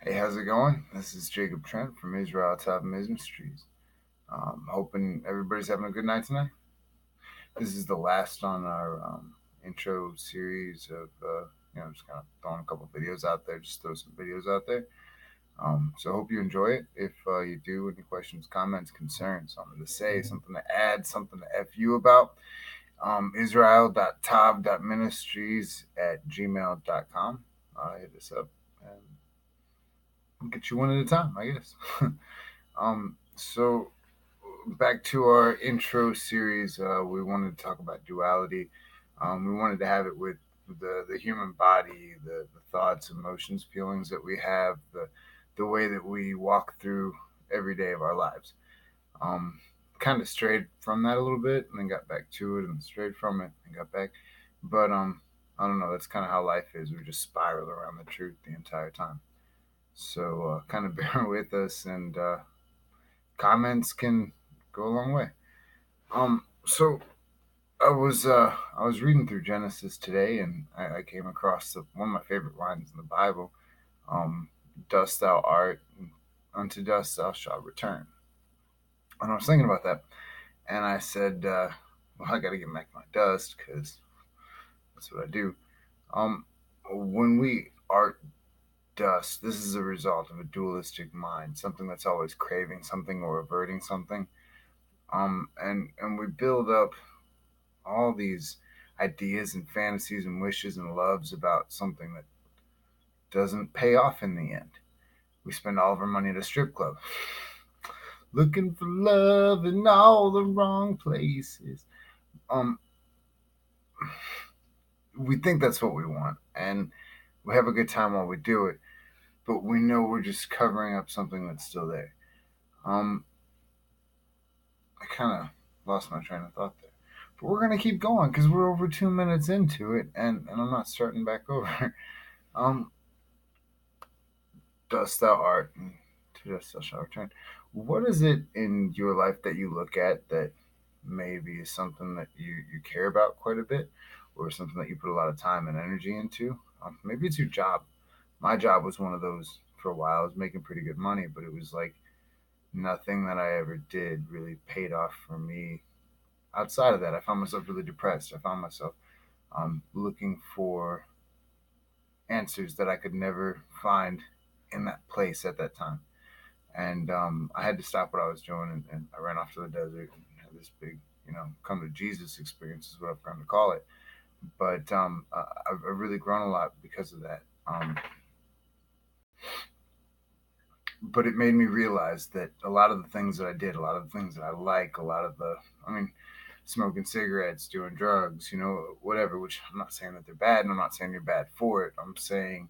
Hey, how's it going? This is Jacob Trent from Israel Top Ministries. Hoping everybody's having a good night tonight. This is the last on our intro series of, just kind of throwing a couple videos out there, just throw some videos out there. So I hope you enjoy it. If you do, any questions, comments, concerns, something to say, something to add, something to F you about, israel.tav.ministries@gmail.com. Hit us up and we'll get you one at a time, I guess. So back to our intro series, we wanted to talk about duality. We wanted to have it with the human body, the thoughts, emotions, feelings that we have, the way that we walk through every day of our lives. Um, Kind of strayed from that a little bit, and then got back to it, and strayed from it, and got back. But I don't know. That's kind of how life is. We just spiral around the truth the entire time. So kind of bear with us, and comments can go a long way. So I was reading through Genesis today, and I came across one of my favorite lines in the Bible. Um, Dust thou art, and unto dust thou shalt return. And I was thinking about that, and I said, well, I got to get back my dust because that's what I do. Um, when we art dust, this is a result of a dualistic mind, something that's always craving something or averting something. And we build up all these ideas and fantasies and wishes and loves about something that doesn't pay off in the end. We spend all of our money at a strip club, looking for love in all the wrong places. Um, we think that's what we want, and we have a good time while we do it, but we know we're just covering up something that's still there. Um, I kind of lost my train of thought there. But we're going to keep going because we're over 2 minutes into it, and I'm not starting back over. um, Dust thou art, and to dust thou shalt return. What is it in your life that you look at that maybe is something that you care about quite a bit, or something that you put a lot of time and energy into? Maybe it's your job. My job was one of those for a while. I was making pretty good money, but it was like nothing that I ever did really paid off for me. Outside of that, I found myself really depressed. I found myself looking for answers that I could never find in that place at that time. And I had to stop what I was doing, and I ran off to the desert and had this big, come to Jesus experience is what I've come to call it. But I've really grown a lot because of that. But it made me realize that a lot of the things that I did, a lot of the things that I like, I mean, smoking cigarettes, doing drugs, whatever, which I'm not saying that they're bad, and I'm not saying you're bad for it. I'm saying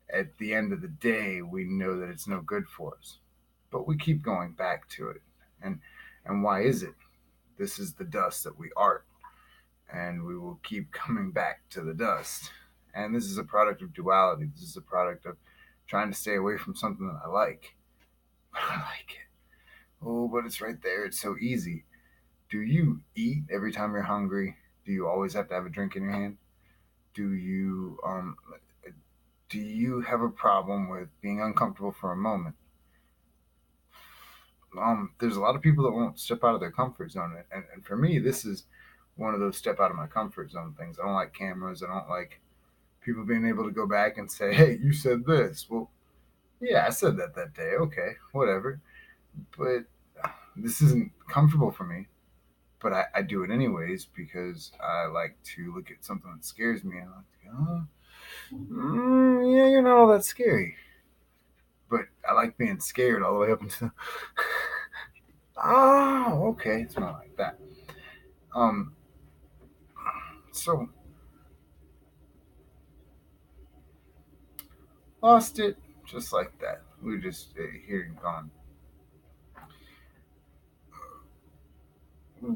at the end of the day, we know that it's no good for us, but we keep going back to it. And why is it? This is the dust that we art, and we will keep coming back to the dust. And this is a product of duality. This is a product of trying to stay away from something that I like. But I like it. Oh, but it's right there. It's so easy. Do you eat every time you're hungry? Do you always have to have a drink in your hand? Do you have a problem with being uncomfortable for a moment? There's a lot of people that won't step out of their comfort zone, and for me, this is one of those step out of my comfort zone things. I don't like cameras. I don't like people being able to go back and say, "Hey, you said this." Well, yeah, I said that day. Okay, whatever. But this isn't comfortable for me. But I do it anyways because I like to look at something that scares me and I like to go, yeah, you're not all that scary. But I like being scared all the way up until, oh, okay, it's not like that. Um, so lost it just like that. We just here and gone.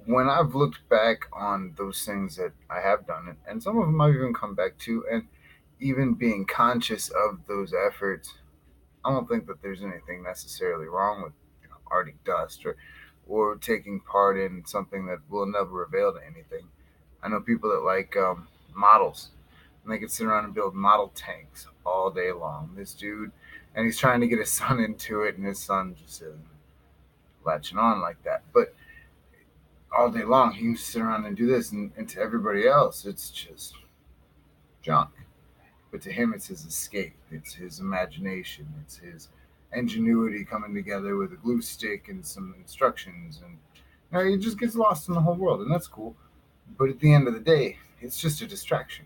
When I've looked back on those things that I have done, and some of them I've even come back to, and even being conscious of those efforts, I don't think that there's anything necessarily wrong with arting dust or taking part in something that will never avail to anything. I know people that like models. and they can sit around and build model tanks all day long. This dude, and he's trying to get his son into it, and his son just isn't latching on like that. But all day long, he can sit around and do this, and to everybody else, it's just junk. But to him, it's his escape. It's his imagination. It's his ingenuity coming together with a glue stick and some instructions, and he just gets lost in the whole world, and that's cool. But at the end of the day, it's just a distraction.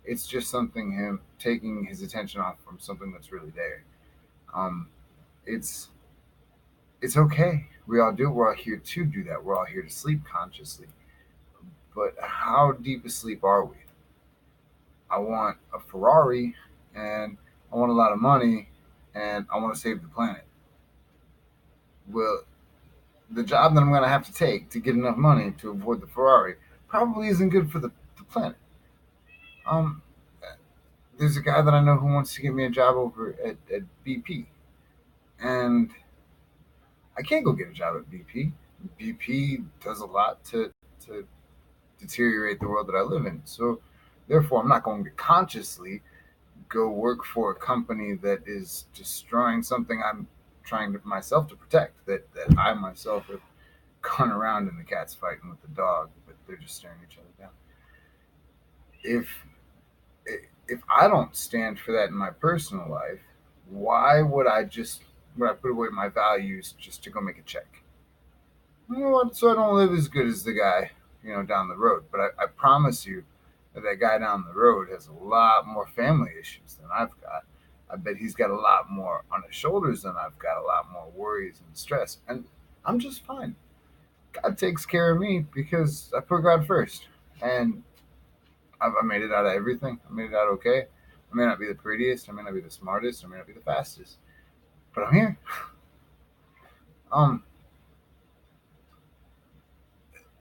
It's just something him taking his attention off from something that's really there. Um, it's it's okay. We all do. We're all here to do that. We're all here to sleep consciously. But how deep asleep are we? I want a Ferrari, and I want a lot of money, and I want to save the planet. Well, the job that I'm going to have to take to get enough money to avoid the Ferrari probably isn't good for the planet. Um, there's a guy that I know who wants to get me a job over at BP, and I can't go get a job at BP. BP does a lot to deteriorate the world that I live in. So, therefore, I'm not going to consciously go work for a company that is destroying something I'm trying to myself to protect. That I myself have gone around and the cat's fighting with the dog, but they're just staring each other down. If if I don't stand for that in my personal life, why would I put away my values just to go make a check? You know what? So I don't live as good as the guy, down the road. But I promise you that guy down the road has a lot more family issues than I've got. I bet he's got a lot more on his shoulders than I've got, a lot more worries and stress. And I'm just fine. God takes care of me because I put God first. And I made it out of everything. I made it out okay. I may not be the prettiest. I may not be the smartest. I may not be the fastest. But I'm here. Um,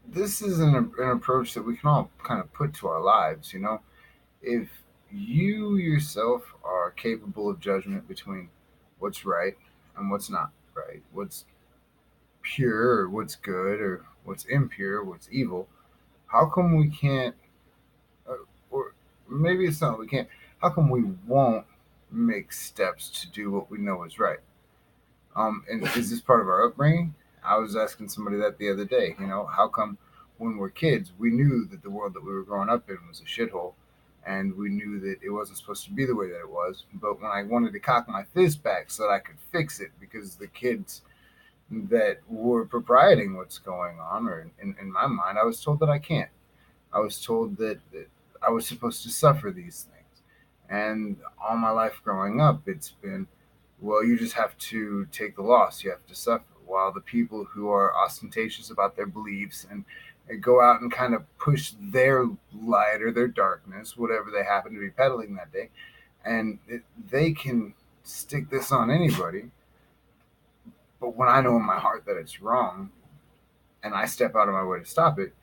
this is an approach that we can all kind of put to our lives. If you yourself are capable of judgment between what's right and what's not right, what's pure or what's good or what's impure, what's evil, how come we can't, or maybe it's not we can't, how come we won't make steps to do what we know is right? And is this part of our upbringing? I was asking somebody that the other day. How come when we're kids we knew that the world that we were growing up in was a shithole, and we knew that it wasn't supposed to be the way that it was. But when I wanted to cock my fist back so that I could fix it, because the kids that were proprieting what's going on, or in my mind, I was told that I can't. I was told that I was supposed to suffer these things. And all my life growing up, it's been, well, you just have to take the loss, you have to suffer. While the people who are ostentatious about their beliefs and go out and kind of push their light or their darkness, whatever they happen to be peddling that day, and they can stick this on anybody. But when I know in my heart that it's wrong and I step out of my way to stop it,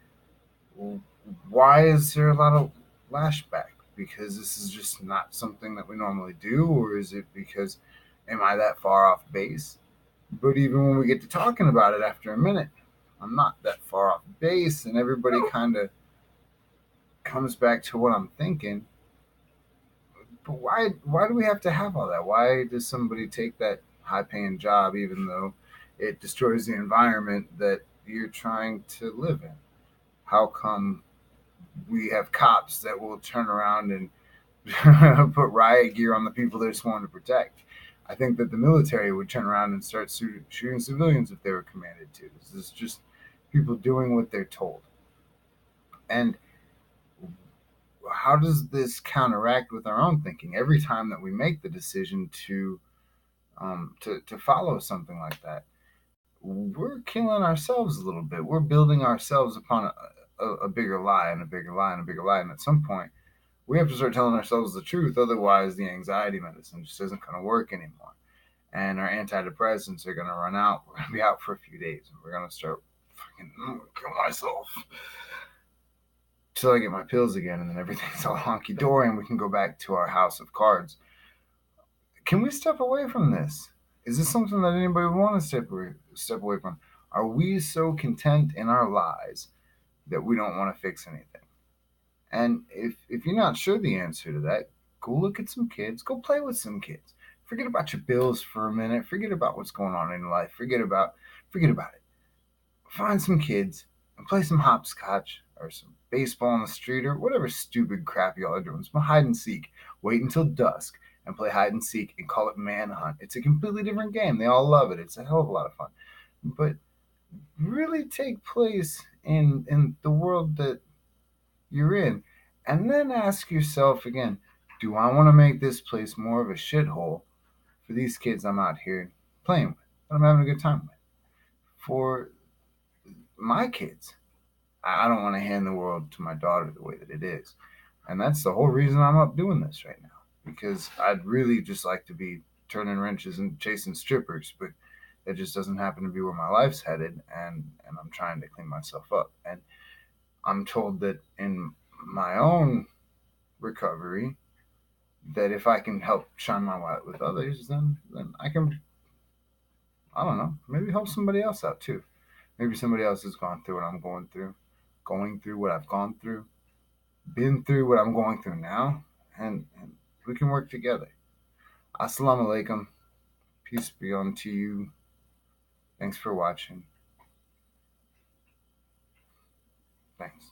why is there a lot of lashback? Because this is just not something that we normally do, or is it because am I that far off base? But even when we get to talking about it after a minute, I'm not that far off base, and everybody kind of comes back to what I'm thinking. But why do we have to have all that? Why does somebody take that high paying job even though it destroys the environment that you're trying to live in? How come we have cops that will turn around and put riot gear on the people they're sworn to protect? I think that the military would turn around and start shooting civilians if they were commanded to. This is just people doing what they're told. And how does this counteract with our own thinking? Every time that we make the decision to follow something like that, we're killing ourselves a little bit. We're building ourselves upon a bigger lie and a bigger lie and a bigger lie. And at some point, we have to start telling ourselves the truth. Otherwise, the anxiety medicine just isn't going to work anymore. And our antidepressants are going to run out. We're going to be out for a few days. And we're going to start fucking kill myself till I get my pills again. And then everything's all honky dory and we can go back to our house of cards. Can we step away from this? Is this something that anybody would want to step away from? Are we so content in our lies that we don't want to fix anything? And if you're not sure the answer to that, go look at some kids, go play with some kids. Forget about your bills for a minute. Forget about what's going on in life. Forget about it. Find some kids and play some hopscotch or some baseball on the street or whatever stupid crap y'all are doing. Some hide and seek. Wait until dusk and play hide and seek and call it manhunt. It's a completely different game. They all love it. It's a hell of a lot of fun. But really take place in the world that you're in. And then ask yourself again, do I want to make this place more of a shithole for these kids I'm out here playing with, that I'm having a good time with? For my kids, I don't want to hand the world to my daughter the way that it is. And that's the whole reason I'm up doing this right now. Because I'd really just like to be turning wrenches and chasing strippers, but it just doesn't happen to be where my life's headed, and I'm trying to clean myself up. And I'm told that in my own recovery, that if I can help shine my light with others, then I can, I don't know, maybe help somebody else out too. Maybe somebody else has gone through what I'm going through what I've gone through, been through what I'm going through now, and we can work together. Assalamu alaikum. Peace be unto you. Thanks for watching. Thanks.